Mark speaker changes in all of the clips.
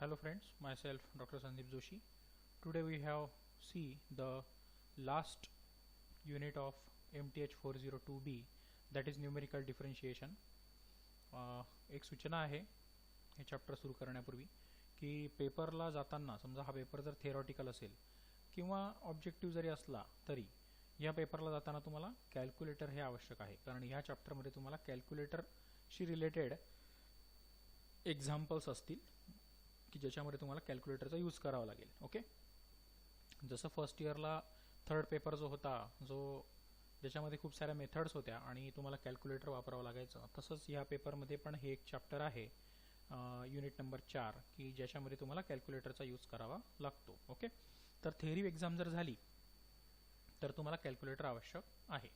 Speaker 1: Hello friends, myself Dr. Sandeep Joshi. Today we have see the last unit of MTH 402B, that is numerical differentiation. एक सूचना आहे हे chapter सुरू करण्यापूर्वी की पेपरला जाताना समजा हा पेपर जर थेरॉटिकल असेल किंवा ऑब्जेक्टिव्ह जरी असला तरी या पेपरला जाताना तुम्हाला कॅल्क्युलेटर हे आवश्यक आहे, कारण ह्या चॅप्टरमध्ये तुम्हाला कॅल्क्युलेटरशी रिलेटेड एक्झाम्पल्स असतील की ज्याच्यामध्ये तुम्हाला कॅल्क्युलेटरचा यूज करावा लागेल. ओके, जसं फर्स्ट इयरला थर्ड पेपर जो होता जो ज्याच्यामध्ये खूप साऱ्या मेथड्स होत्या आणि तुम्हाला कॅल्क्युलेटर वापरावं लागायचं, तसंच ह्या पेपरमध्ये पण हे एक चॅप्टर आहे युनिट नंबर 4 की ज्याच्यामध्ये तुम्हाला कॅल्क्युलेटरचा यूज करावा लागतो. ओके, तर थेअरी एक्झाम जर झाली तर तुम्हाला कॅल्क्युलेटर आवश्यक आहे,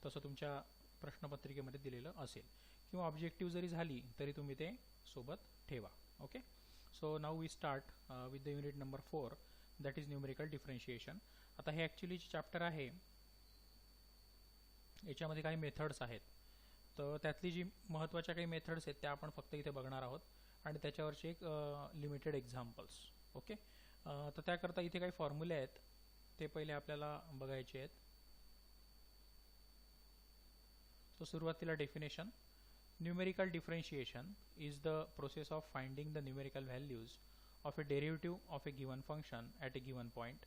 Speaker 1: तसं तुमच्या प्रश्नपत्रिकेमध्ये दिलेलं असेल, किंवा ऑब्जेक्टिव्ह जरी झाली तरी तुम्ही ते सोबत ठेवा. Okay, so now we start with the unit number 4, that is numerical differentiation. आता हे ॲक्च्युली चॅप्टर आहे, याच्यामध्ये काही मेथड्स आहेत, तर त्यातली जी महत्त्वाच्या काही मेथड्स आहेत त्या आपण फक्त इथे बघणार आहोत आणि त्याच्यावरचे एक लिमिटेड एक्झाम्पल्स. ओके, तर त्याकरता इथे काही फॉर्म्युले आहेत ते पहिले आपल्याला बघायचे आहेत. सो सुरुवातीला definition. Numerical differentiation is the process of finding the numerical values of a derivative of a given function at a given point.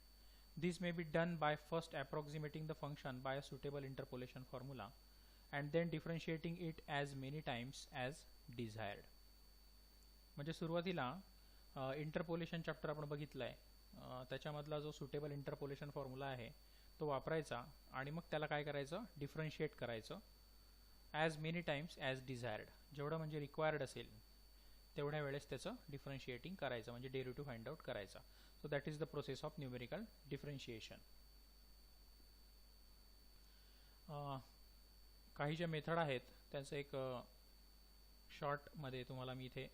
Speaker 1: This may be done by first approximating the function by a suitable interpolation formula and then differentiating it as many times as desired. म्हणजे सुरुवातीला interpolation chapter आपण बघितलं आहे, त्याच्यामधला जो suitable interpolation formula आहे तो वापरायचा आणि मग त्याला काय करायचं, डिफरन्शिएट करायचं as many times as desired. जेवढं म्हणजे रिक्वायर्ड असेल तेवढ्या वेळेस त्याचं डिफरन्शिएटिंग करायचं, म्हणजे डेरिव्हेटिव्ह फाइंड आउट करायचा. So that is the process of numerical differentiation. काही ज्या मेथड आहेत त्यांचं एक शॉर्टमध्ये तुम्हाला मी इथे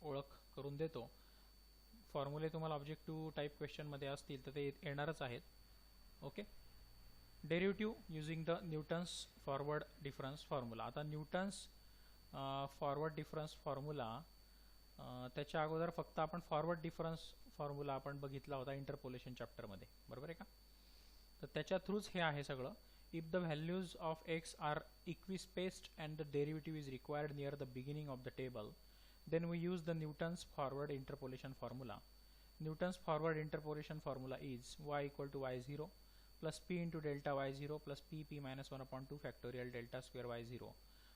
Speaker 1: ओळख करून देतो. फॉर्म्युले तुम्हाला ऑब्जेक्टिव्ह टाईप क्वेश्चनमध्ये असतील तर ते येणारच आहेत. Okay, derivative using the Newton's forward difference formula. आता न्यूटन्स फॉरवर्ड डिफरन्स फॉर्म्युला, त्याच्या अगोदर फक्त आपण फॉरवर्ड डिफरन्स फॉर्म्युला आपण बघितला होता इंटरपोलेशन चॅप्टरमध्ये, बरोबर आहे का? तर त्याच्या थ्रूच हे आहे सगळं. If the values of x are equispaced and the derivative is required near the beginning of the table, then we use the Newton's forward interpolation formula. Newton's forward interpolation formula is y equal to y0 plus p into delta y0 plus p minus 1 upon 2 factorial delta square y0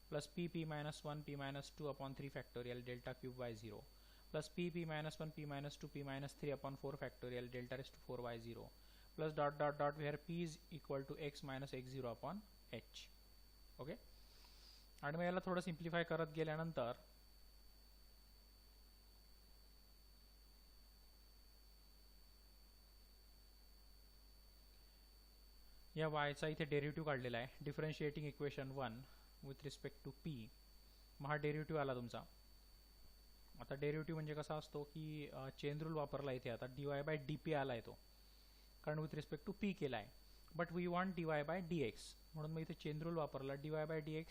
Speaker 1: plus p minus 1 p minus 2 upon 3 factorial delta cube y0 plus p minus 1 p minus 2 p minus 3 upon 4 factorial delta raised to 4 y0 plus dot dot dot where p is equal to x minus x0 upon h. Okay, आणि मग याला थोडं simplify करत गेल्यानंतर या वायचा इथे derivative काढलेला आहे. Differentiating equation 1 with respect to p, मग हा डेरिव्हेटिव्ह आला तुमचा. आता डेरिव्हेटिव्ह म्हणजे कसा असतो की चेन रूल वापरला इथे. आता dy बाय डी आला आहे तो, कारण विथ रिस्पेक्ट टू पी केला आहे. But we want dy by d म्हणून मग इथे चेन रूल वापरला. dy by d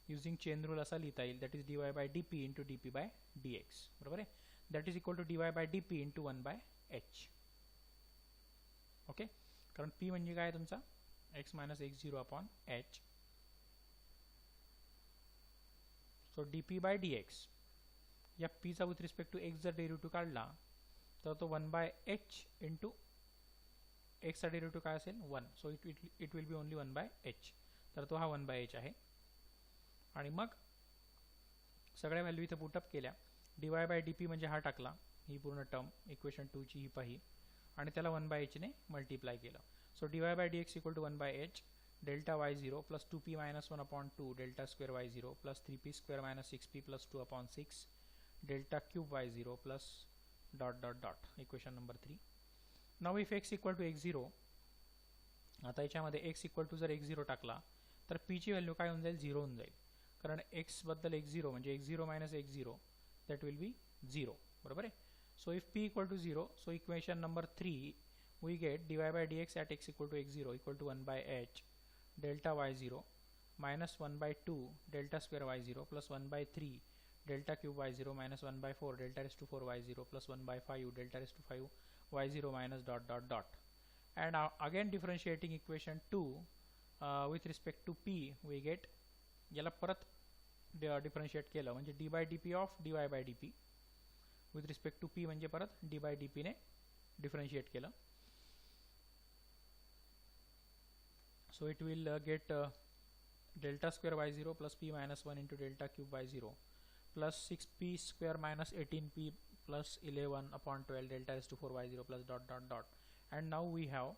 Speaker 1: using chain rule असा लिहिता येईल, that is dy by d into d by d बरोबर आहे. That is equal to dy by d into 1 by h. Okay, कारण p म्हणजे काय तुमचा x minus x0 upon h. so dp by dx, या p चा with respect to x जर derivative काढला तर तो 1 बाय h इंटू x चा डेरिव्हेटिव्ह काय असेल 1. So it will be only 1 by h. तर तो हा 1 बाय h आहे. आणि मग सगळ्या व्हॅल्यू इथे पुटअप केल्या. dy बाय dp म्हणजे हा टाकला, ही पूर्ण टर्म इक्वेशन 2 ची ही पाही, आणि त्याला 1 बाय h ने मल्टिप्लाय केलं. So dy by dx equal to 1 by h delta y0 plus 2p minus 1 upon 2 delta square y0 plus 3p square minus 6p plus 2 upon 6 delta cube y0 plus dot dot dot. Equation number 3. Now if x equal to x0, आता याच्यामध्ये x equal to जर x0 टाकला तर p ची value काय होऊन जाईल, 0 होऊन जाईल, कारण x बद्दल x0 म्हणजे x0 minus x0 that will be 0, बरोबर आहे. So if p equal to 0, so equation number 3 we get dy by dx at x equal to x0 equal to 1 by h delta y0 minus 1 by 2 delta square y0 plus 1 by 3 delta cube y0 minus 1 by 4 delta raised to 4 y0 plus 1 by 5 delta raised to 5 y0 minus dot dot dot. And again differentiating equation 2 with respect to p we get याला परत differentiate केलं म्हणजे d by d p of d y by d p with respect to p म्हणजे परत d by d पीने differentiate केलं. So it will get delta square y0 plus p minus 1 into delta cube y0 plus 6p square minus 18p plus 11 upon 12 delta raised to 4 y0 plus dot dot dot. And now we have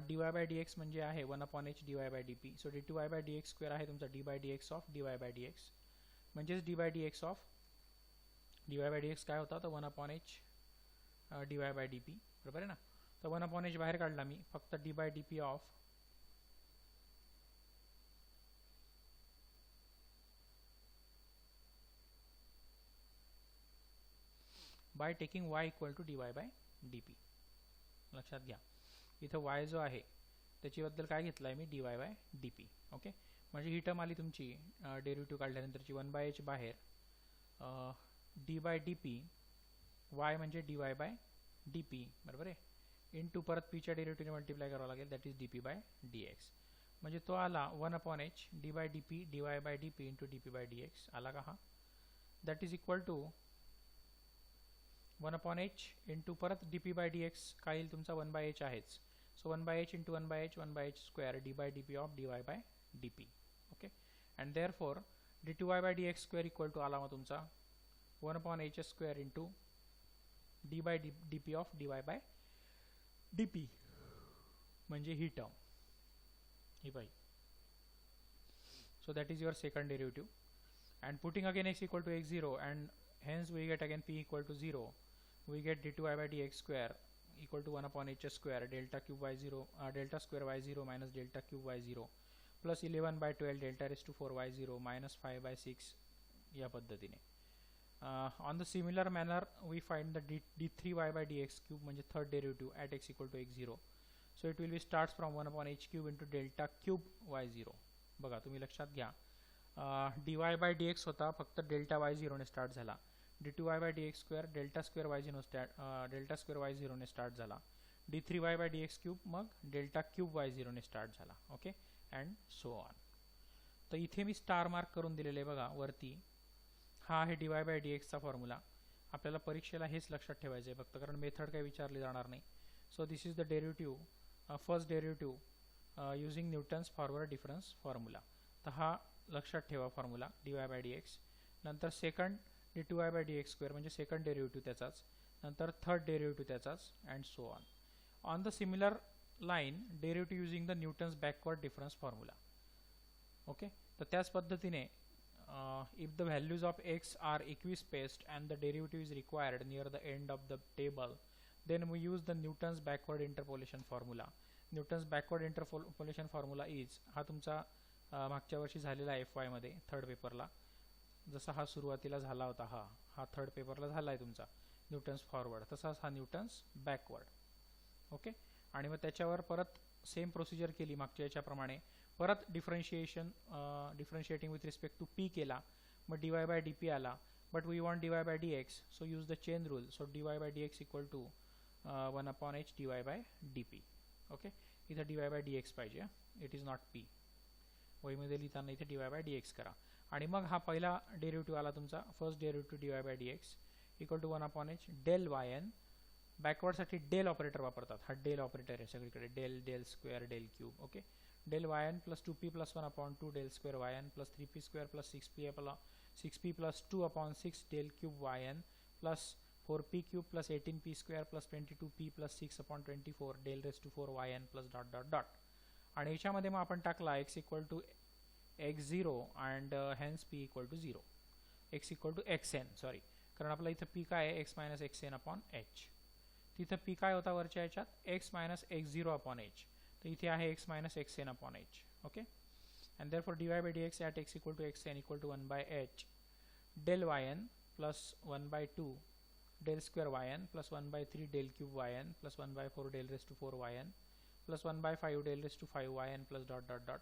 Speaker 1: dy by dx म्हणजे आहे 1 upon h dy by dp. So dy by dx square आहे तुमचा d by dx of dy by dx म्हणजेच d by dx of dy by dx काय होता तर 1 upon h dy by dp बरोबर आहे ना. तर 1 upon h बाहेर काढला मी फक्त d by dp of by taking y equal to dy by dp. लक्षात घ्या इथं y जो आहे त्याच्याबद्दल काय घेतला आहे मी dy by dp. ओके म्हणजे ही टर्म आली तुमची डेरिव्हेटिव्ह काढल्यानंतरची 1 by h बाहेर d by dp y म्हणजे dy by dp बरोबर आहे इंटू परत p च्या डेरिव्हेटिव्हने मल्टिप्लाय करावं लागेल that is dp by dx म्हणजे तो आला 1 upon h d by dp dy by dp into dp by dx आला का हा that is equal to 1 upon h into परत dp by dx काय येईल तुमचा 1 by h आहेच. So 1 by h into 1 by h square d by dp of dy by dp. Okay and therefore dy by dx square equal to आला मग तुमचा 1 upon h square into d by dp of dy by dp म्हणजे ही term ही पाहिजे. So that is your second derivative and putting again x equal to x0 and hence we get again p equal to 0. We get d2y by dx square equal to 1 upon h square delta cube y0 delta square y0 minus delta cube y0 plus 11 by 12 delta raised to 4 y0 minus 5 by 6 या पद्धतीने. On the similar manner we find the d3y by dx cube म्हणजे third derivative at x equal to x0. So it will be starts from 1 upon h cube into delta cube y0. बघा तुम्ही लक्षात घ्या dy by dx होता फक्त delta y0 ने start झाला d2y by dx square delta square y0 ने start झाला d3y by dx cube मग delta cube y0 ने स्टार्ट झाला. Okay and so on. तर इथे मी स्टार मार्क करून दिलेले आहे बघा वरती हा आहे dy by dx चा फॉर्म्युला. आपल्याला परीक्षेला हेच लक्षात ठेवायचं आहे फक्त कारण मेथड काही विचारली जाणार नाही. So this is the derivative first derivative using Newton's forward difference formula. तर हा लक्षात ठेवा फॉर्म्युला dy by dx. नंतर second d2y by dx square म्हणजे सेकंड डेरिव्हेटिव्ह त्याचाच नंतर थर्ड डेरिव्हेटिव्ह त्याचाच and so on. On the similar line derivative using the Newton's backward difference formula. Okay तर त्याच पद्धतीने if the values of x are equispaced and the derivative is required near the end of the table then we use the Newton's backward interpolation formula. Newton's backward interpolation formula is हा तुमचा मागच्या वर्षी झालेला आहे FY मध्ये third पेपरला जसा हा सुरुवातीला झाला होता हा थर्ड पेपरला झाला आहे तुमचा न्यूटन्स फॉरवर्ड तसाच हा न्यूटन्स बॅकवर्ड. ओके आणि मग त्याच्यावर परत सेम प्रोसिजर केली मागच्या याच्याप्रमाणे परत differentiating with respect to p केला मग dy by dp आला but we want dy by dx so use the chain rule. So dy by dx equal to 1 upon h dy by dp. Okay इथं dy by dx पाहिजे it is not p वहीमध्ये लिहिताना इथे dy by dx करा आणि मग हा पहिला डेरिव्हेटिव्ह आला तुमचा first derivative dy by dx equal to 1 upon h del yn बॅकवर्डसाठी डेल ऑपरेटर वापरतात हा डेल ऑपरेटर आहे सगळीकडे del square del cube. Okay del yn plus 2p plus 1 upon 2 del square yn plus 3p square plus 6p plus 2 upon 6 del cube yn plus 4p cube plus 18p square plus 22p plus 6 upon 24 del raise to 4 yn plus dot dot dot. आणि याच्यामध्ये मग आपण टाकला x equal to x0 and hence p equal to 0 x equal to xn sorry कारण आपला इथं p काय आहे x minus xn upon h. तिथं p काय होता वरच्या याच्यात x minus x0 upon h तर इथे आहे x minus xn upon h. Okay and therefore dy by dx at x equal to xn equal to 1 by h del yn plus 1 by 2 del square yn plus 1 by 3 del cube yn plus 1 by 4 del raise to 4 yn plus 1 by 5 del raise to 5 yn plus dot dot dot.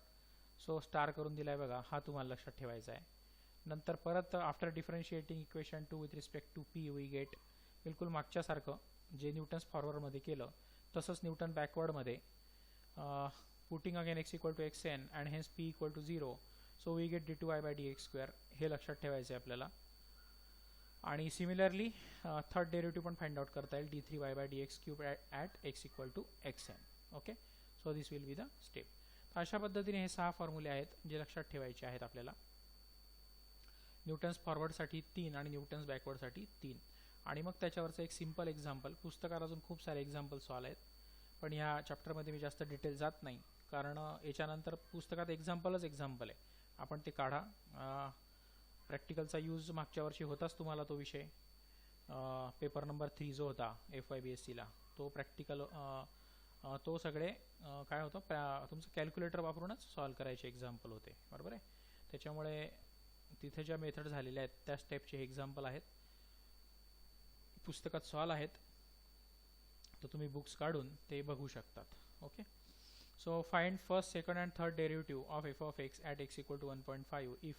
Speaker 1: So star करून दिलाय बघा हा तुम्हाला लक्षात ठेवायचा आहे. नंतर परत after differentiating equation two with respect to p we get बिलकुल मागच्यासारखं जे न्यूटन्स फॉरवर्डमध्ये केलं तसंच न्यूटन बॅकवर्डमध्ये putting again x equal to x n and hence p equal to 0 so we get d2y/dx² हे लक्षात ठेवायचं आहे आपल्याला. आणि सिमिलरली थर्ड डेरिव्हेटिव्ह पण फाइंड आउट करता येईल d3y/dx³ at x equal to xn. Okay, so this will be the step. अशा पद्धतीने हे 6 फॉर्म्युले आहेत जे लक्षात ठेवायचे आहेत आपल्याला. न्यूटन्स फॉरवर्डसाठी 3 आणि न्यूटन्स बॅकवर्डसाठी 3. आणि मग त्याच्यावरचं एक सिंपल एक्झाम्पल. पुस्तकात अजून खूप सारे एक्झाम्पल सॉल्व आहेत पण ह्या चॅप्टरमध्ये मी जास्त डिटेल जात नाही कारण याच्यानंतर पुस्तकात एक्झाम्पलच एक्झाम्पल आहे. आपण ते काढा. प्रॅक्टिकलचा यूज मागच्या वर्षी होताच तुम्हाला तो विषय पेपर नंबर 3 जो होता FYBSCला तो प्रॅक्टिकल तो सगळे काय होतं तुमचं कॅल्क्युलेटर वापरूनच सॉल्व करायचे एक्झाम्पल होते, बरोबर आहे. त्याच्यामुळे तिथे ज्या मेथड झालेल्या आहेत त्या स्टेपचे हे एक्झाम्पल आहेत, पुस्तकात सॉल्व आहेत, तर तुम्ही बुक्स काढून ते बघू शकतात. Okay, so find first second and third derivative of f of x at x equal to 1.5 if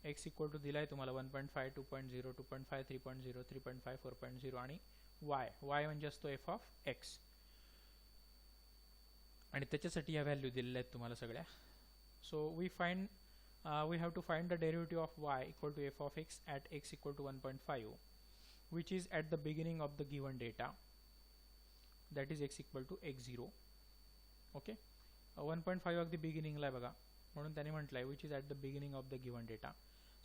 Speaker 1: x equal to दिला आहे तुम्हाला 1.5, 2.0, 2.5, 3.0, 3.5, 4.0 आणि y म्हणजे असतो f ऑफ x आणि त्याच्यासाठी ह्या व्हॅल्यू दिलेल्या आहेत तुम्हाला सगळ्या. So we have to find the derivative of y equal to f of x at x equal to 1.5 which is at the beginning of the given data, that is x equal to x0. okay, 1.5 अगदी beginning ला बघा म्हणून त्याने म्हटलंय which is at the beginning of the given data.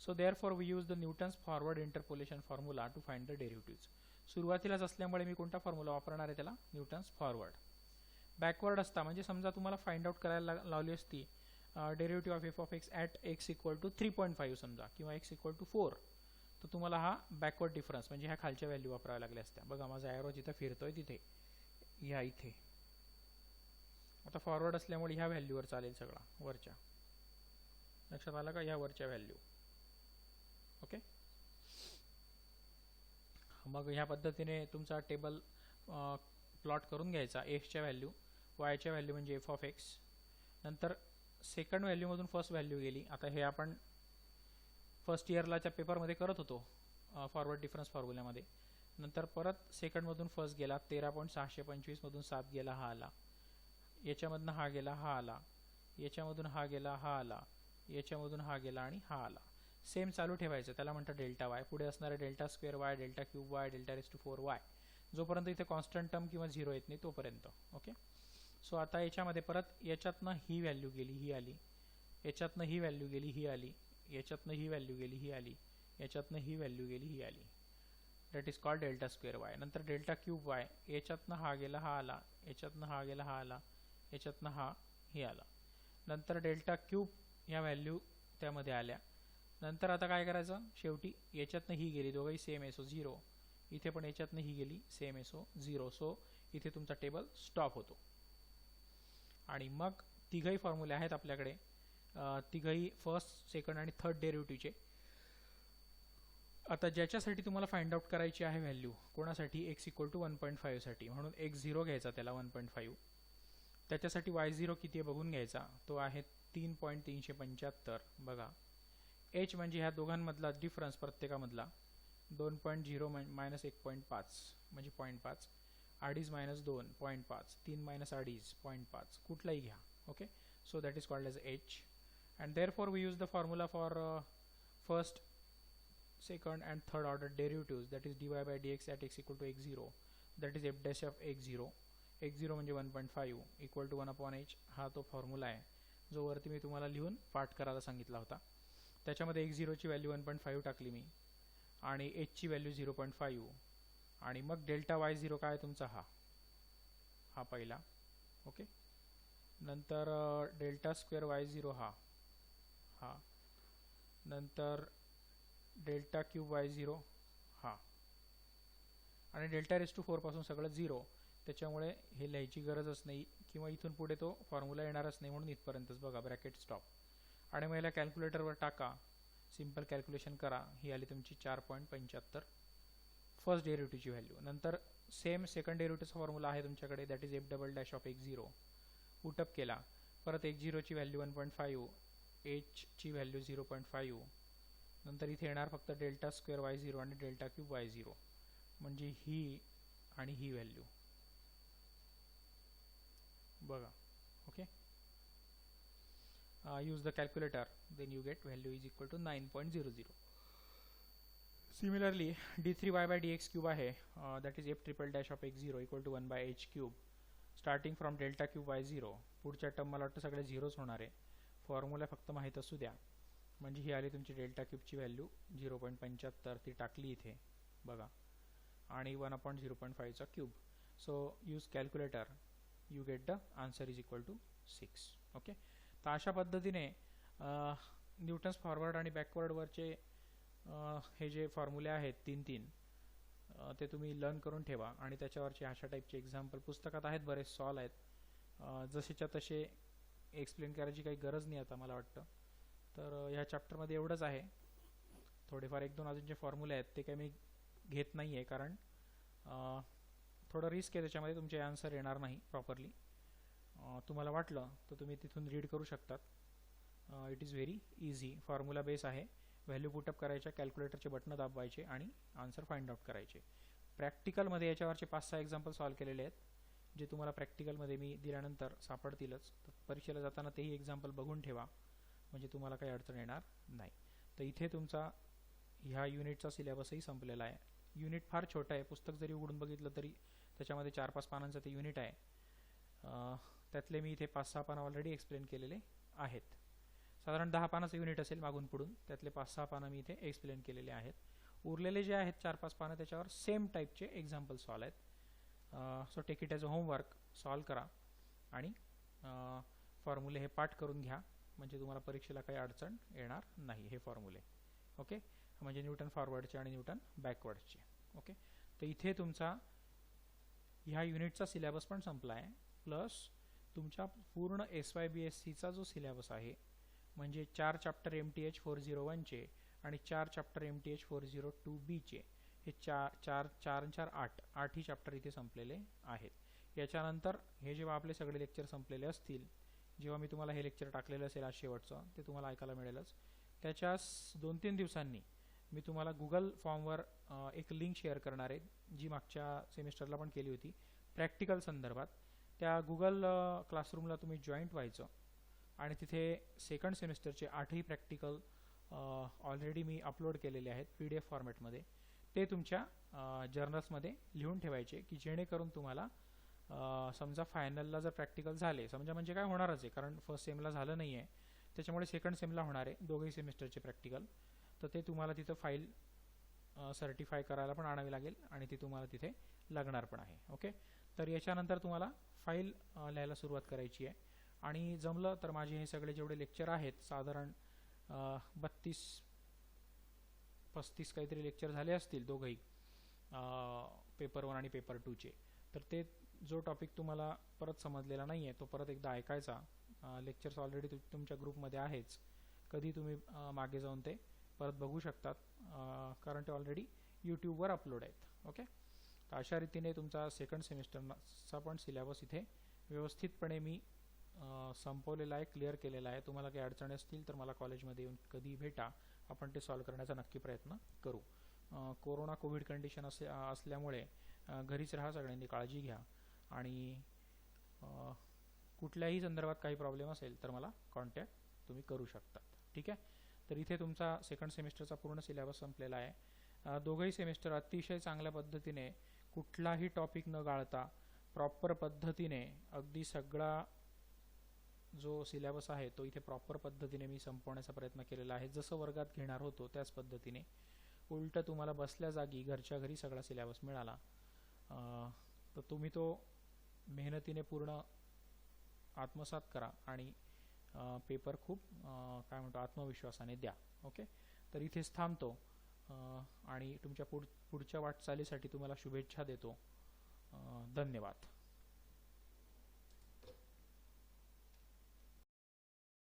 Speaker 1: So therefore we use the Newton's forward interpolation formula to find the derivatives. सुरुवातीलाच असल्यामुळे मी कोणता formula वापरणार आहे त्याला, न्यूटन्स फॉरवर्ड. बॅकवर्ड असता म्हणजे समजा तुम्हाला फाइंड आउट करायला लावली असती derivative of f of x at x equal to 3.5 समजा किंवा x इक्वल टू 4, तर तुम्हाला हा बॅकवर्ड डिफरन्स म्हणजे ह्या खालच्या व्हॅल्यू वापराव्या लागल्या असत्या. बघा माझा ॲरो जिथं फिरतोय तिथे ह्या इथे. आता फॉरवर्ड असल्यामुळे ह्या व्हॅल्यूवर चालेल सगळा वरच्या. लक्षात आलं का, ह्या वरच्या व्हॅल्यू. ओके, मग ह्या पद्धतीने तुमचा टेबल प्लॉट करून घ्यायचा. एक्सच्या व्हॅल्यू, वायच्या व्हॅल्यू म्हणजे f ऑफ x, नंतर सेकंड व्हॅल्यूमधून फर्स्ट व्हॅल्यू गेली. आता हे आपण फर्स्ट इयरलाच्या पेपरमध्ये करत होतो फॉरवर्ड डिफरन्स फॉर्म्युल्यामध्ये. नंतर परत सेकंडमधून फर्स्ट गेला 13.625 मधून 7 गेला हा आला, याच्यामधून हा गेला हा आला, याच्यामधून हा गेला हा आला, याच्यामधून हा गेला आणि हा आला. सेम चालू ठेवायचं, त्याला म्हणतात डेल्टा वाय. पुढे असणारे delta square y, delta cube y, delta raise to 4 y, जोपर्यंत इथे कॉन्स्टंट टर्म किंवा 0 येत नाही तोपर्यंत. ओके, सो आता याच्यामध्ये परत याच्यातनं ही व्हॅल्यू गेली ही आली, याच्यातनं ही व्हॅल्यू गेली ही आली, याच्यातनं ही व्हॅल्यू गेली ही आली, याच्यातनं ही व्हॅल्यू गेली ही आली. That is called delta square Y. नंतर डेल्टा क्यूब वाय, याच्यातनं हा गेला हा आला, याच्यातनं हा गेला हा आला, याच्यातनं हा हे आला. नंतर डेल्टा क्यूब ह्या व्हॅल्यू त्यामध्ये आल्या. नंतर आता काय करायचं, शेवटी याच्यातनं ही गेली, दोघंही सेम एसो 0, इथे पण याच्यातनं ही गेली सेम एसो 0. सो इथे तुमचा टेबल स्टॉप होतो. आणि मग तिघही फॉर्म्युले आहेत आपल्याकडे, तिघही फर्स्ट सेकंड आणि थर्ड डेरिव्हेटिव्हचे. आता ज्याच्यासाठी तुम्हाला फाइंड आउट करायची आहे व्हॅल्यू, कोणासाठी, x इक्वल टू 1.5 साठी, म्हणून x0 घ्यायचा त्याला 1.5. त्याच्यासाठी y0 किती आहे बघून घ्यायचा, तो आहे 3.375. बघा h म्हणजे ह्या दोघांमधला डिफरन्स प्रत्येकामधला 2.0 मायनस 1.5 म्हणजे 0.5, 2.5 मायनस 2 0.5, 3 मायनस 2.5 0.5, कुठलाही घ्या. Okay, so that is called as h. And therefore we use the formula for first second and third order derivatives, that is dy by dx at x equal to x0, that is f dash of x0. x0 म्हणजे 1.5 equal to 1 upon h. हा तो formula आहे जो वरती मी तुम्हाला लिहून पाठ करायला सांगितला होता. त्याच्यामध्ये x0 ची व्हॅल्यू 1.5 टाकली मी आणि h ची व्हॅल्यू 0.5 आणि मग डेल्टा y0 काय तुमचा हा पहिला. ओके, नंतर डेल्टा स्क्वेअर y0 हा, नंतर डेल्टा क्यूब y0 हा, आणि डेल्टा रेस टू 4 पासून सगळं 0, त्याच्यामुळे हे लिहायची गरजच नाही किंवा इथून पुढे तो फॉर्म्युला येणारच नाही, म्हणून इथपर्यंतच बघा ब्रॅकेट स्टॉप. आणि मग याला कॅल्क्युलेटरवर टाका, सिंपल कॅल्क्युलेशन करा, ही आली तुमची 4.75 फर्स्ट डेरिव्हेटिव्हची व्हॅल्यू. नंतर सेम सेकंड डेरिव्हेटिव्हचा फॉर्म्युला आहे तुमच्याकडे, that is F double dash of x0. Put up केला, परत x0 ची व्हॅल्यू 1.5, h ची व्हॅल्यू 0.5, नंतर इथे येणार फक्त डेल्टा स्क्वेअर वाय झिरो आणि डेल्टा क्यूब वाय झिरो, म्हणजे ही आणि ही व्हॅल्यू बघा. Okay, use the calculator, then you get value is equal to 9.00. Similarly d3y by dx cube आहे, that is f triple dash of x0 equal to 1 by h cube starting from delta cube y0. पुढच्या term मला वाटतं सगळे झिरोच होणार आहे. Formula फक्त माहीत असू द्या. म्हणजे ही आली तुमची डेल्टा क्यूबची व्हॅल्यू 0.75, ती टाकली इथे बघा, आणि 1/0.5 चा cube. So use calculator, you get the answer is equal to 6. Okay, तर अशा पद्धतीने न्यूटन्स फॉरवर्ड आणि बॅकवर्डवरचे हे जे फॉर्म्युले आहेत तीन ते तुम्ही लर्न करून ठेवा, आणि त्याच्यावरचे अशा टाईपचे एक्झाम्पल पुस्तकात आहेत, बरेच सॉल्व आहेत. जसेच्या तसे एक्सप्लेन करायची काही गरज नाही आता मला वाटतं. तर ह्या चॅप्टरमध्ये एवढंच आहे. थोडेफार 1-2 अजून जे फॉर्म्युले आहेत ते काही मी घेत नाही आहे, कारण थोडं रिस्क आहे त्याच्यामध्ये, तुमचे आन्सर येणार नाही प्रॉपरली. तुम्हाला वाटलं तर तुम्ही तिथून रीड करू शकतात. It is very easy. Formula base आहे. व्हॅल्यू पुटअप करायच्या, कॅल्क्युलेटरचे बटन दाबायचे आणि आन्सर फाइंड आउट करायचे. प्रॅक्टिकलमध्ये याच्यावरचे 5-6 एक्झाम्पल सॉल्व केलेले आहेत, जे तुम्हाला प्रॅक्टिकलमध्ये मी दिल्यानंतर सापडतीलच. तर परीक्षेला जाताना तेही एक्झाम्पल बघून ठेवा, म्हणजे तुम्हाला काही अडचण येणार नाही. तर इथे तुमचा ह्या युनिटचा सिलेबसही संपलेला आहे. युनिट फार छोटं आहे, पुस्तक जरी उघडून बघितलं तरी त्याच्यामध्ये 4-5 पानांचं ते युनिट आहे. त्यातले मी इथे 5-6 पानं ऑलरेडी एक्सप्लेन केलेले आहेत. साधारण 10 पानाचं युनिट असेल मागून पुढून, त्यातले 5-6 पानं मी इथे एक्सप्लेन केलेले आहेत. उरलेले जे आहेत 4-5 पानं त्याच्यावर सेम टाईपचे एक्झाम्पल सॉल्व आहेत. So take it as a homework, solve करा आणि फॉर्म्युले हे पाठ करून घ्या, म्हणजे तुम्हाला परीक्षेला काही अडचण येणार नाही हे फॉर्म्युले. ओके, म्हणजे न्यूटन फॉरवर्डचे आणि न्यूटन बॅकवर्डचे. ओके, तर इथे तुमचा ह्या युनिटचा सिलेबस पण संपला आहे, प्लस तुमच्या पूर्ण SYBSCचा जो सिलेबस आहे, म्हणजे 4 चॅप्टर MTH 401चे आणि 4 चॅप्टर MTH 402Bचे, हे 4-4-8 चॅप्टर इथे संपलेले आहेत. याच्यानंतर हे जेव्हा आपले सगळे लेक्चर संपलेले असतील, जेव्हा मी तुम्हाला हे लेक्चर टाकलेलं असेल आज शेवटचं, ते तुम्हाला ऐकायला मिळेलच. त्याच्या 2-3 दिवसांनी मी तुम्हाला गुगल फॉर्मवर एक लिंक शेअर करणार आहे, जी मागच्या सेमिस्टरला पण केली होती प्रॅक्टिकल संदर्भात. त्या गुगल क्लासरूमला तुम्ही जॉईंट व्हायचं आणि तिथे सेकंड सेमिस्टरचे 8ही प्रॅक्टिकल ऑलरेडी मी अपलोड केलेले आहेत PDF फॉर्मॅटमध्ये. ते तुमच्या जर्नल्समध्ये लिहून ठेवायचे, की जेणेकरून तुम्हाला समजा फायनलला जर प्रॅक्टिकल झाले, समजा म्हणजे काय होणारच आहे, कारण फर्स्ट सेमला झालं नाही आहे, त्याच्यामुळे सेकंड सेमला होणार आहे दोघंही सेमिस्टरचे प्रॅक्टिकल. तर ते तुम्हाला तिथं फाईल सर्टिफाय करायला पण आणावी लागेल आणि ती तुम्हाला तिथे लागणार पण आहे. ओके, तर याच्यानंतर तुम्हाला फाईल लिहायला सुरुवात करायची आहे. आणि जमलं तर माझे हे सगळे जेवढे लेक्चर आहेत, साधारण 32-35 काहीतरी लेक्चर झाले असतील दोघंही, पेपर 1 आणि पेपर 2चे. तर ते जो टॉपिक तुम्हाला परत समजलेला नाही आहे तो परत एकदा ऐकायचा. लेक्चर्स ऑलरेडी तुमच्या ग्रुपमध्ये आहेच, कधी तुम्ही मागे जाऊन ते परत बघू शकतात, कारण ते ऑलरेडी यूट्यूबवर अपलोड आहेत. ओके, तर अशा रीतीने तुमचा सेकंड सेमिस्टरचा पण सिलेबस इथे व्यवस्थितपणे मी संपवलेला आहे, क्लिअर केलेला आहे. तुम्हाला काही अडचणी असतील तर मला कॉलेजमध्ये येऊन कधी भेटा, आपण ते सॉल्व करण्याचा नक्की प्रयत्न करू. कोविड कंडिशन असल्यामुळे घरीच राहा, सगळ्यांनी काळजी घ्या, आणि कुठल्याही संदर्भात काही प्रॉब्लेम असेल तर मला कॉन्टॅक्ट तुम्ही करू शकता. ठीक आहे, तर इथे तुमचा सेकंड सेमिस्टरचा पूर्ण सिलेबस संपलेला आहे. दोघंही सेमिस्टर अतिशय चांगल्या पद्धतीने, कुठलाही टॉपिक न गाळता प्रॉपर पद्धतीने, अगदी सगळा जो सिलेबस आहे तो इथे प्रॉपर पद्धतीने मी संपवण्याचा प्रयत्न केलेला आहे. जसं वर्गात घेणार होतो त्याच पद्धतीने, उलट तुम्हाला बसल्या जागी घरच्या घरी सगळा सिलेबस मिळाला. तर तुम्ही तो मेहनतीने पूर्ण आत्मसात करा आणि पेपर खूप काय म्हणतो आत्मविश्वासाने द्या. ओके, तर इथेच थांबतो आणि तुमच्या पुढच्या वाटचालीसाठी तुम्हाला शुभेच्छा देतो. धन्यवाद.